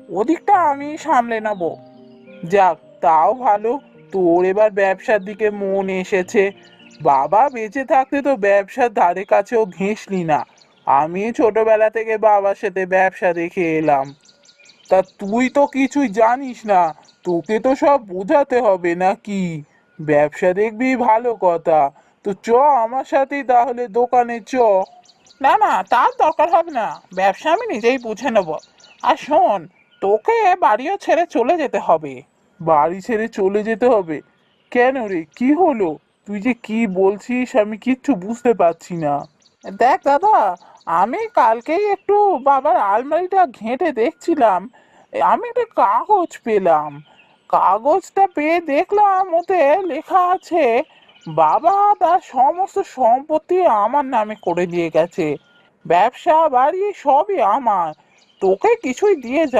ওদিকটা আমি সামলে নেব। যাক, তাও ভালো, তোর এবার ব্যবসার দিকে মন এসেছে। বাবা বেঁচে থাকতে তো ব্যবসার ধারে কাছেও ঘেঁষলি না। আমি ছোটবেলা থেকে বাবার সাথে ব্যবসা দেখে এলাম। তা তুই তো কিছুই জানিস না, তোকে তো সব বোঝাতে হবে নাকি? ব্যবসা দেখবি ভালো কথা, তো চ আমার সাথেই তাহলে দোকানে চ। না না, তার দরকার হবে না, ব্যবসা আমি নিজেই বুঝে নেব। আর শোন, তোকে বাড়িও ছেড়ে চলে যেতে হবে। বাড়ি ছেড়ে চলে যেতে হবে? কেন রে, কি হলো? তুই যে কি বলছিস আমি কিচ্ছু বুঝতে পারছি না। দেখ দাদা, আমি কালকেই একটু বাবার আলমারিটা ঘেঁটে দেখছিলাম। আমি একটা কাগজ পেলাম। কাগজটা পেয়ে দেখলাম ওতে লেখা আছে বাবা তার সমস্ত সম্পত্তি আমার নামে করে দিয়ে গেছে। ব্যবসা বাড়ি সবই আমার, তোকে কিছুই দিয়ে যায়